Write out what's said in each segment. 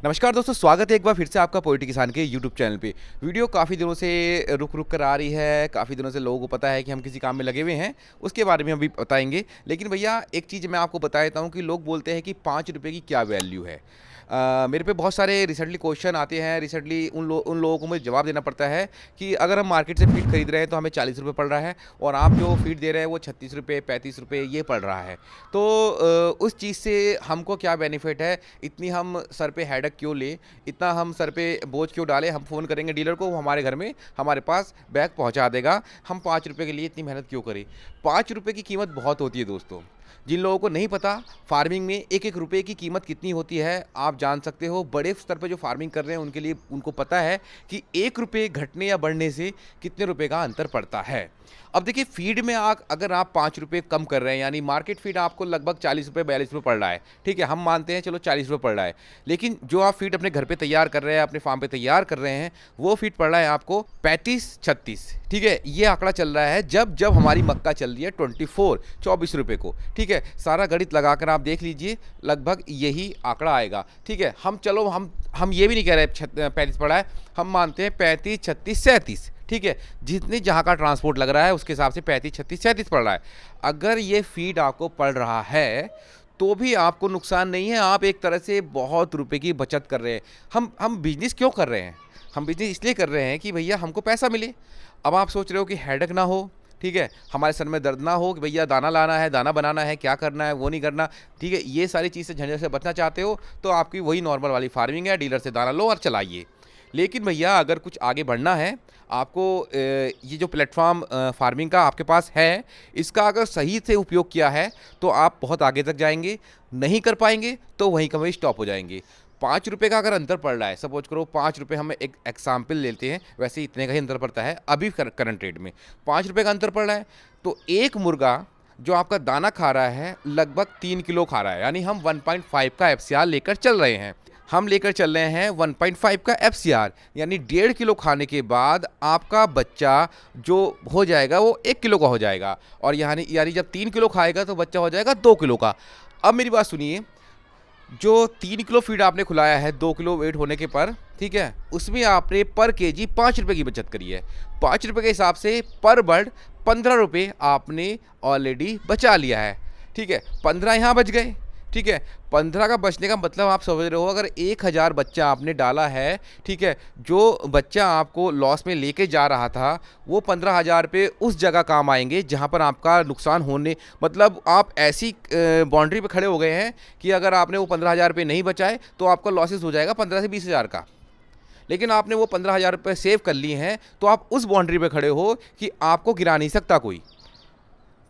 नमस्कार दोस्तों, स्वागत है एक बार फिर से आपका पोएट्री किसान के यूट्यूब चैनल पे। वीडियो काफ़ी दिनों से रुक कर आ रही है, काफ़ी दिनों से लोगों को पता है कि हम किसी काम में लगे हुए हैं, उसके बारे में अभी बताएँगे। लेकिन भैया एक चीज़ मैं आपको बता देता हूँ कि लोग बोलते हैं कि ₹5 की क्या वैल्यू है। मेरे पे बहुत सारे रिसेंटली क्वेश्चन आते हैं, रिसेंटली उन लोगों को मुझे जवाब देना पड़ता है कि अगर हम मार्केट से फीड खरीद रहे हैं तो हमें ₹40 पड़ रहा है और आप जो फीड दे रहे हैं वो ₹36, ₹35 ये पड़ रहा है। तो उस चीज़ से हमको क्या बेनिफिट है, इतनी हम सर पे हेडेक क्यों लें, इतना हम सर पे बोझ क्यों डालें। हम फ़ोन करेंगे डीलर को, वो हमारे घर में हमारे पास बैग पहुंचा देगा। हम ₹5 के लिए इतनी मेहनत क्यों करें। ₹5 की कीमत बहुत होती है दोस्तों। जिन लोगों को नहीं पता फार्मिंग में एक एक रुपए की कीमत कितनी होती है, आप जान सकते हो। बड़े स्तर पर जो फार्मिंग कर रहे हैं उनके लिए उनको पता है कि ₹1 घटने या बढ़ने से कितने रुपए का अंतर पड़ता है। अब देखिए, फीड में अगर आप ₹5 कम कर रहे हैं, यानी मार्केट फीड आपको लगभग ₹40 ₹42 पड़ रहा है, ठीक है, हम मानते हैं चलो ₹40 पड़ रहा है। लेकिन जो आप फीड अपने घर पे तैयार कर रहे हैं, अपने फार्म पे तैयार कर रहे हैं, वो फीड पड़ रहा है आपको 35-36, ठीक है। ये आंकड़ा चल रहा है जब जब हमारी मक्का चल रही है 24 ₹24 को, ठीक है। सारा गणित लगाकर आप देख लीजिए, लगभग यही आंकड़ा आएगा, ठीक है। हम ये भी नहीं कह रहे 35 पड़ा है, हम मानते हैं 35, 36, 37, ठीक है। जितने जहाँ का ट्रांसपोर्ट लग रहा है उसके हिसाब से 35, 36, 37 पड़ रहा है। अगर ये फीड आपको पड़ रहा है तो भी आपको नुकसान नहीं है, आप एक तरह से बहुत रुपए की बचत कर रहे हैं। हम बिजनेस क्यों कर रहे हैं? हम बिजनेस इसलिए कर रहे हैं कि भैया हमको पैसा मिले। अब आप सोच रहे हो कि हेडेक ना हो, ठीक है, हमारे सर में दर्द ना हो कि भैया दाना लाना है, दाना बनाना है, क्या करना है, वो नहीं करना, ठीक है। ये सारी चीज़ से, झंझट से बचना चाहते हो तो आपकी वही नॉर्मल वाली फार्मिंग है, डीलर से दाना लो और चलाइए। लेकिन भैया अगर कुछ आगे बढ़ना है, आपको ये जो प्लेटफॉर्म फार्मिंग का आपके पास है, इसका अगर सही से उपयोग किया है तो आप बहुत आगे तक जाएंगे। नहीं कर पाएंगे तो वहीं का वहीं स्टॉप हो जाएंगे। ₹5 का अगर अंतर पड़ रहा है, सपोज करो ₹5, हम एक एग्जाम्पल लेते हैं, वैसे इतने का ही अंतर पड़ता है अभी करंट रेट में। ₹5 का अंतर पड़ रहा है तो एक मुर्गा जो आपका दाना खा रहा है लगभग 3 किलो खा रहा है, यानी हम 1.5 का एफसीआर लेकर चल रहे हैं। हम लेकर चल रहे हैं 1.5 का एफसीआर, यानी 1.5 किलो खाने के बाद आपका बच्चा जो हो जाएगा वो 1 किलो का हो जाएगा, और यानी जब 3 किलो खाएगा तो बच्चा हो जाएगा 2 किलो का। अब मेरी बात सुनिए, जो 3 किलो फीड आपने खुलाया है 2 किलो वेट होने के पर, ठीक है, उसमें आपने पर केजी ₹5 की बचत करी है। ₹5 के हिसाब से पर बर्ड ₹15 आपने ऑलरेडी बचा लिया है, ठीक है। 15 यहाँ बच गए, ठीक है। 15 का बचने का मतलब आप समझ रहे हो, अगर 1000 बच्चा आपने डाला है, ठीक है, जो बच्चा आपको लॉस में लेके जा रहा था वो 15,000 रुपये उस जगह काम आएंगे जहां पर आपका नुकसान होने, मतलब आप ऐसी बाउंड्री पे खड़े हो गए हैं कि अगर आपने वो 15,000 रुपये नहीं बचाए तो आपका लॉसेस हो जाएगा 15 से 20,000 का। लेकिन आपने वो 15,000 रुपये सेव कर लिए हैं तो आप उस बाउंड्री पे खड़े हो कि आपको गिरा नहीं सकता कोई।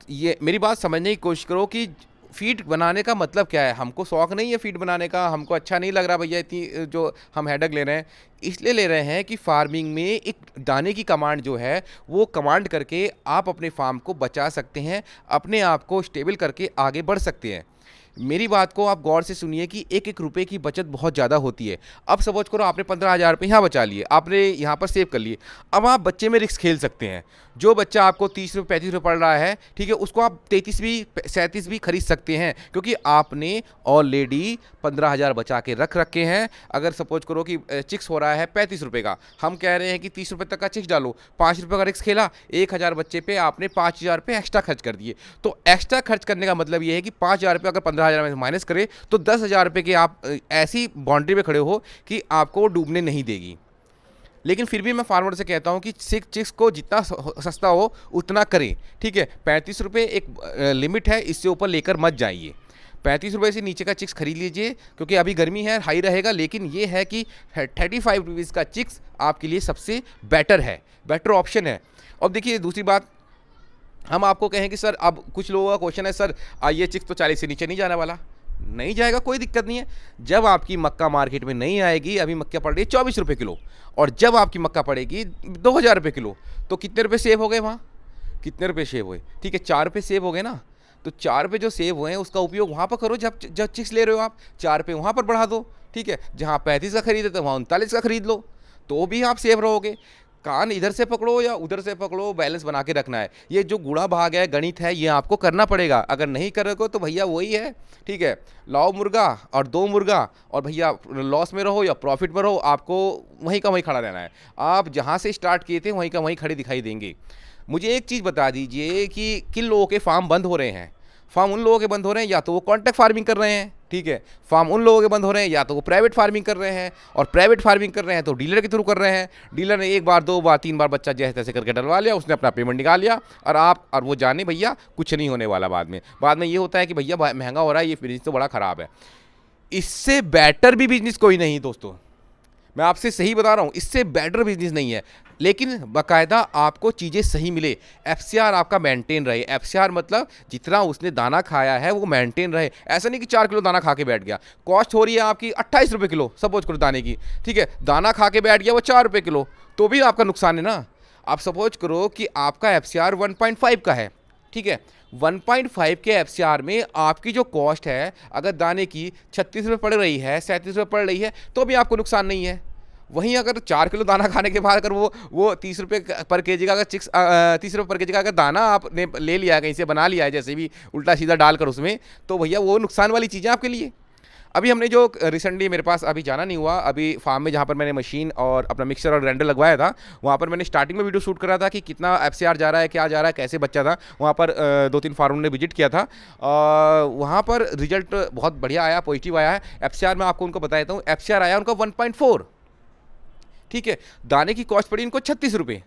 ये मेरी बात समझने की कोशिश करो कि फीड बनाने का मतलब क्या है। हमको शौक नहीं है फीड बनाने का, हमको अच्छा नहीं लग रहा भैया इतनी जो हम हेडेक ले रहे हैं। इसलिए ले रहे हैं कि फार्मिंग में एक दाने की कमांड जो है वो कमांड करके आप अपने फार्म को बचा सकते हैं, अपने आप को स्टेबल करके आगे बढ़ सकते हैं। मेरी बात को आप गौर से सुनिए कि एक एक रुपए की बचत बहुत ज़्यादा होती है। अब सपोज करो आपने 15,000 रुपये यहाँ बचा लिए, आपने यहाँ पर सेव कर लिए। अब आप बच्चे में रिस्क खेल सकते हैं। जो बच्चा आपको ₹30 ₹35 पड़ रहा है, ठीक है, उसको आप 33 भी 37 भी खरीद सकते हैं, क्योंकि आपने ऑलरेडी 15,000 बचा के रख रखे हैं। अगर सपोज करो कि चिक्स हो रहा है ₹35 का, हम कह रहे हैं कि ₹30 तक का चिक्स डालो, ₹5 का रिस्क खेला, 1000 बच्चे पे आपने ₹5,000 एक्स्ट्रा खर्च कर दिए। तो एक्स्ट्रा खर्च करने का मतलब ये है कि ₹5,000 अगर 15,000 में माइनस करें तो ₹10,000 के आप ऐसी बाउंड्री पे खड़े हो कि आपको डूबने नहीं देगी। लेकिन फिर भी मैं फार्मर से कहता हूं कि चिक्स को जितना सस्ता हो उतना करें, ठीक है। ₹35 एक लिमिट है, इससे ऊपर लेकर मत जाइए। ₹35 से नीचे का चिक्स खरीद लीजिए, क्योंकि अभी गर्मी है, हाई रहेगा। लेकिन ये है कि ₹35 का चिक्स आपके लिए सबसे बेटर है, बेटर ऑप्शन है। अब देखिए दूसरी बात, हम आपको कहें कि सर, अब कुछ लोगों का क्वेश्चन है, सर ये चिक्स तो 40 से नीचे नहीं जाने वाला। नहीं जाएगा, कोई दिक्कत नहीं है। जब आपकी मक्का मार्केट में नहीं आएगी, अभी मक्का पड़ रही है ₹24 किलो, और जब आपकी मक्का पड़ेगी ₹2,000 किलो, तो कितने रुपए सेव हो गए वहाँ? कितने रुपए सेव हुए? ठीक है, ₹4 सेव हो गए ना। तो ₹4 जो सेव हुए हैं उसका उपयोग वहाँ पर करो। जब जब चिक्स ले रहे हो आप, ₹4 वहाँ पर बढ़ा दो, ठीक है। जहाँ 35 का खरीदे तो वहाँ 39 का खरीद लो, तो भी आप सेव रहोगे। कान इधर से पकड़ो या उधर से पकड़ो, बैलेंस बना के रखना है। ये जो गुणा भाग है, गणित है, ये आपको करना पड़ेगा। अगर नहीं करोगे तो भैया वही है, ठीक है, लाओ मुर्गा और दो मुर्गा, और भैया लॉस में रहो या प्रॉफिट में रहो, आपको वहीं का वहीं खड़ा रहना है। आप जहाँ से स्टार्ट किए थे वहीं का वहीं खड़े दिखाई देंगे। मुझे एक चीज़ बता दीजिए कि किन लोगों के फार्म बंद हो रहे हैं। फार्म उन लोगों के बंद हो रहे हैं या तो वो कॉन्ट्रैक्ट फार्मिंग कर रहे हैं, ठीक है। फार्म उन लोगों के बंद हो रहे हैं या तो वो प्राइवेट फार्मिंग कर रहे हैं, और प्राइवेट फार्मिंग कर रहे हैं तो डीलर के थ्रू कर रहे हैं। डीलर ने एक बार, दो बार, तीन बार बच्चा जैसे तैसे करके डलवा लिया, उसने अपना पेमेंट निकाल लिया, और वो जाने भैया कुछ नहीं होने वाला। बाद में ये होता है कि भैया महंगा हो रहा है, ये बिजनेस तो बड़ा ख़राब है। इससे बेटर भी बिजनेस कोई नहीं दोस्तों, मैं आपसे सही बता रहा हूँ, इससे बेटर बिजनेस नहीं है। लेकिन बाकायदा आपको चीज़ें सही मिले, एफसीआर आपका मेंटेन रहे। एफसीआर मतलब जितना उसने दाना खाया है वो मेंटेन रहे। ऐसा नहीं कि 4 किलो दाना खा के बैठ गया। कॉस्ट हो रही है आपकी 28 रुपये किलो, सपोज करो दाने की, ठीक है। दाना खा के बैठ गया वो 4 रुपये किलो, तो भी आपका नुकसान है ना। आप सपोज करो कि आपका एफसीआर 1.5 का है, ठीक है। 1.5 के एफसीआर में आपकी जो कॉस्ट है, अगर दाने की 36 रुपये पड़ रही है, 37 रुपये पड़ रही है, तो भी आपको नुकसान नहीं है। वहीं अगर 4 किलो दाना खाने के बाद अगर वो 30 रुपये पर केजी का, अगर 30 रुपये पर केजी का अगर दाना आपने ले लिया है, कहीं से बना लिया है, जैसे भी उल्टा सीधा डालकर उसमें, तो भैया वो नुकसान वाली चीज़ें आपके लिए। अभी हमने जो रिसेंटली, मेरे पास अभी जाना नहीं हुआ, अभी फार्म में जहाँ पर मैंने मशीन और अपना मिक्सर और ग्राइंडर लगवाया था, वहाँ पर मैंने स्टार्टिंग में वीडियो शूट करा था कि कितना एफसीआर जा रहा है, क्या जा रहा है, कैसे बच्चा था। वहाँ पर 2-3 फार्म ने विजिट किया था, वहाँ पर रिजल्ट बहुत बढ़िया आया, पॉजिटिव आया है। एफसीआर मैं आपको उनको बता देता हूँ, एफसीआर आया उनका 1.4, ठीक है। दाने की कॉस्ट पड़ी इनको 36 रुपये।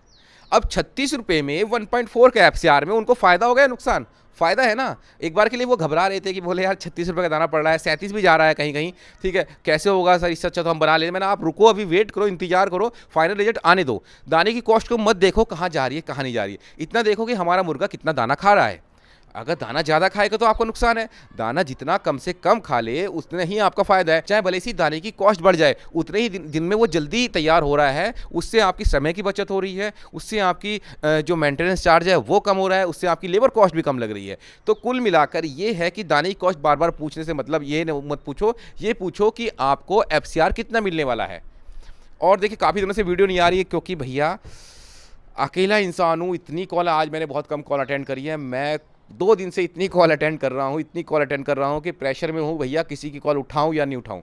अब 36 रुपये में 1.4 का एफसीआर में उनको फ़ायदा हो गया, नुकसान? फ़ायदा है ना। एक बार के लिए वो घबरा रहे थे कि बोले यार 36 रुपये का दाना पड़ रहा है, 37 भी जा रहा है कहीं कहीं, ठीक है, कैसे होगा सर, इससे अच्छा तो हम बना लेते। मैंने आप रुको, अभी वेट करो, इंतजार करो, फाइनल रिजल्ट आने दो। दाने की कॉस्ट को मत देखो कहाँ जा रही है कहाँ नहीं जा रही है, इतना देखो कि हमारा मुर्गा कितना दाना खा रहा है। अगर दाना ज़्यादा खाएगा तो आपको नुकसान है। दाना जितना कम से कम खा ले उतने ही आपका फ़ायदा है। चाहे भले सी दाने की कॉस्ट बढ़ जाए, उतने ही दिन में वो जल्दी तैयार हो रहा है, उससे आपकी समय की बचत हो रही है, उससे आपकी जो मेंटेनेंस चार्ज है वो कम हो रहा है, उससे आपकी लेबर कॉस्ट भी कम लग रही है। तो कुल मिलाकर ये है कि दाने की कॉस्ट बार बार पूछने से मतलब ये मत पूछो, ये पूछो कि आपको एफसीआर कितना मिलने वाला है। और देखिए काफ़ी दिनों से वीडियो नहीं आ रही है क्योंकि भैया अकेला इंसान हूँ। इतनी कॉल, आज मैंने बहुत कम कॉल अटेंड करी है। मैं 2 दिन से इतनी कॉल अटेंड कर रहा हूँ, इतनी कॉल अटेंड कर रहा हूँ कि प्रेशर में हूँ भैया, किसी की कॉल उठाऊँ या नहीं उठाऊँ,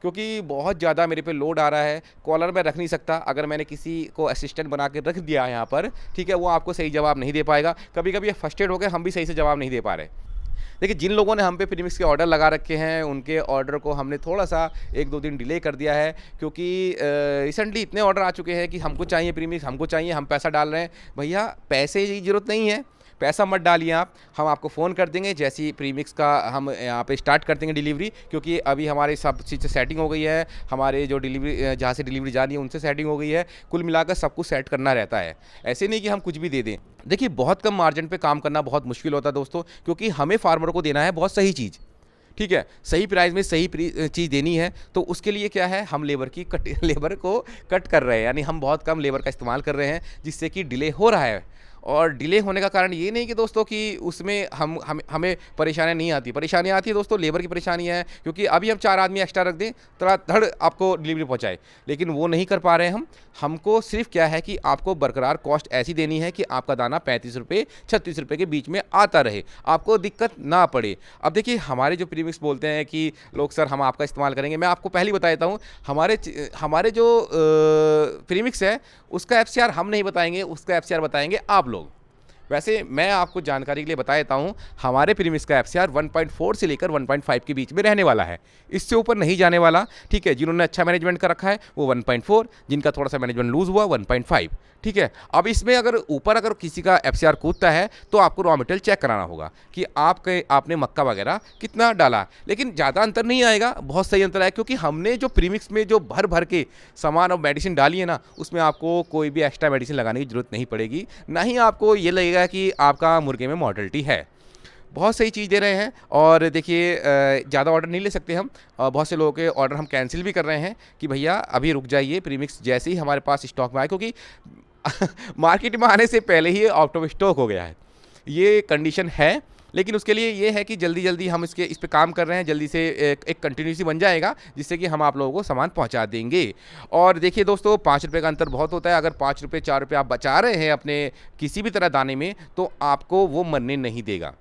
क्योंकि बहुत ज़्यादा मेरे पे लोड आ रहा है। कॉलर मैं रख नहीं सकता, अगर मैंने किसी को असिस्टेंट बना के रख दिया है यहाँ पर, ठीक है, वो आपको सही जवाब नहीं दे पाएगा। कभी कभी फ्रस्ट्रेट हो गए, हम भी सही से जवाब नहीं दे पा रहे। देखिए जिन लोगों ने हम पे प्रीमिक्स के ऑर्डर लगा रखे हैं, उनके ऑर्डर को हमने थोड़ा सा 1-2 दिन डिले कर दिया है, क्योंकि रिसेंटली इतने ऑर्डर आ चुके हैं कि हमको चाहिए प्रीमिक्स, हमको चाहिए, हम पैसा डाल रहे हैं। भैया पैसे की ज़रूरत नहीं है, पैसा मत डालिए आप, हम आपको फ़ोन कर देंगे जैसी प्रीमिक्स का हम यहाँ पे स्टार्ट कर देंगे डिलीवरी, क्योंकि अभी हमारे सब चीज़ से सेटिंग हो गई है, हमारे जो डिलीवरी जहाँ से डिलीवरी जानी है उनसे सेटिंग हो गई है। कुल मिलाकर सब कुछ सेट करना रहता है, ऐसे नहीं कि हम कुछ भी दे दें। देखिए बहुत कम मार्जिन पे काम करना बहुत मुश्किल होता है दोस्तों, क्योंकि हमें फार्मर को देना है बहुत सही चीज़, ठीक है, सही प्राइस में सही चीज़ देनी है। तो उसके लिए क्या है, हम लेबर को कट कर रहे हैं, यानी हम बहुत कम लेबर का इस्तेमाल कर रहे हैं, जिससे कि डिले हो रहा है। और डिले होने का कारण ये नहीं कि दोस्तों कि उसमें हमें परेशानियाँ नहीं आती, परेशानियाँ आती है दोस्तों, लेबर की परेशानियाँ हैं, क्योंकि अभी हम 4 आदमी एक्स्ट्रा रख दें धड़ आपको डिलीवरी पहुँचाए, लेकिन वो नहीं कर पा रहे हैं हम। हमको सिर्फ क्या है कि आपको बरकरार कॉस्ट ऐसी देनी है कि आपका दाना 35 रुपये 36 रुपये के बीच में आता रहे, आपको दिक्कत ना पड़े। अब देखिए हमारे जो प्रीमिक्स बोलते हैं कि लोग सर हम आपका इस्तेमाल करेंगे, मैं आपको पहले ही बता देता हूँ, हमारे जो प्रीमिक्स है उसका एफसीआर हम नहीं बताएंगे, उसका एफसीआर बताएंगे आप लोग। वैसे मैं आपको जानकारी के लिए बता देता हूँ, हमारे प्रीमिक्स का एफसीआर 1.4 से लेकर 1.5 के बीच में रहने वाला है, इससे ऊपर नहीं जाने वाला, ठीक है। जिन्होंने अच्छा मैनेजमेंट कर रखा है वो 1.4, जिनका थोड़ा सा मैनेजमेंट लूज हुआ 1.5, ठीक है। अब इसमें अगर किसी का एफसीआर कूदता है तो आपको रॉ मटेरियल चेक कराना होगा कि आपने मक्का वगैरह कितना डाला, लेकिन ज़्यादा अंतर नहीं आएगा, बहुत सही अंतर है, क्योंकि हमने जो प्रीमिक्स में जो भर भर के सामान और मेडिसिन डाली है ना, उसमें आपको कोई भी एक्स्ट्रा मेडिसिन लगाने की जरूरत नहीं पड़ेगी, ना ही आपको ये लगेगा कि आपका मुर्गे में मॉर्टेलिटी है। बहुत सही चीज़ दे रहे हैं। और देखिए ज़्यादा ऑर्डर नहीं ले सकते हम, बहुत से लोगों के ऑर्डर हम कैंसिल भी कर रहे हैं कि भैया अभी रुक जाइए, प्रीमिक्स जैसे ही हमारे पास स्टॉक में आए, क्योंकि मार्केट में आने से पहले ही आउट ऑफ स्टॉक हो गया है, ये कंडीशन है। लेकिन उसके लिए ये है कि जल्दी-जल्दी हम इस पे काम कर रहे हैं, जल्दी से एक कंटिन्यूसी बन जाएगा, जिससे कि हम आप लोगों को सामान पहुँचा देंगे। और देखिए दोस्तों, ₹5 का अंतर बहुत होता है। अगर ₹5 ₹4 आप बचा रहे हैं अपने किसी भी तरह दाने में, तो आपको वो मरने नहीं देगा।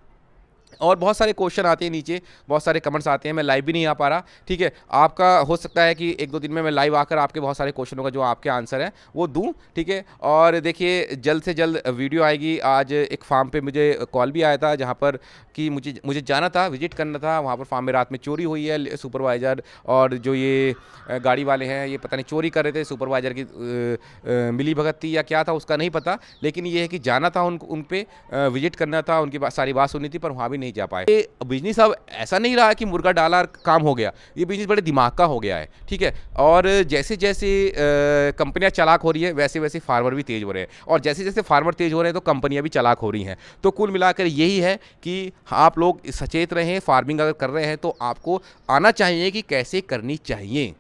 और बहुत सारे क्वेश्चन आते हैं नीचे, बहुत सारे कमेंट्स आते हैं, मैं लाइव भी नहीं आ पा रहा, ठीक है। आपका हो सकता है कि 1-2 दिन में मैं लाइव आकर आपके बहुत सारे क्वेश्चनों का जो आपके आंसर है वो दूं, ठीक है। और देखिए जल्द से जल्द वीडियो आएगी। आज एक फार्म पे मुझे कॉल भी आया था, जहाँ पर कि मुझे जाना था, विजिट करना था। वहाँ पर फार्म में रात में चोरी हुई है। सुपरवाइज़र और जो ये गाड़ी वाले हैं, ये पता नहीं चोरी कर रहे थे। सुपरवाइज़र की मिलीभगत थी या क्या था उसका नहीं पता, लेकिन ये है कि जाना था उन पे, विजिट करना था, उनकी सारी बात सुननी थी, पर वहाँ भी नहीं जा पाए। ये बिजनेस अब ऐसा नहीं रहा कि मुर्गा डाला और काम हो गया, ये बिजनेस बड़े दिमाग का हो गया है, ठीक है। और जैसे जैसे कंपनियां चालाक हो रही है, वैसे वैसे फार्मर भी तेज हो रहे हैं, और जैसे जैसे फार्मर तेज हो रहे हैं तो कंपनियां भी चालाक हो रही हैं। तो कुल मिलाकर यही है कि आप लोग सचेत रहें। फार्मिंग अगर कर रहे हैं तो आपको आना चाहिए कि कैसे करनी चाहिए,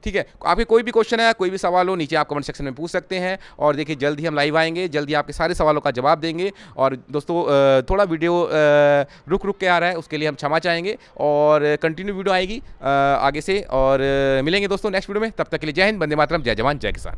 ठीक है। आपके कोई भी क्वेश्चन है, कोई भी सवाल हो, नीचे आप कमेंट सेक्शन में पूछ सकते हैं। और देखिए जल्द ही हम लाइव आएंगे, जल्दी आपके सारे सवालों का जवाब देंगे। और दोस्तों थोड़ा वीडियो रुक रुक के आ रहा है, उसके लिए हम क्षमा चाहेंगे, और कंटिन्यू वीडियो आएगी आगे से। और मिलेंगे दोस्तों नेक्स्ट वीडियो में, तब तक के लिए जय हिंद, वंदे मातरम, जय जवान, जय किसान।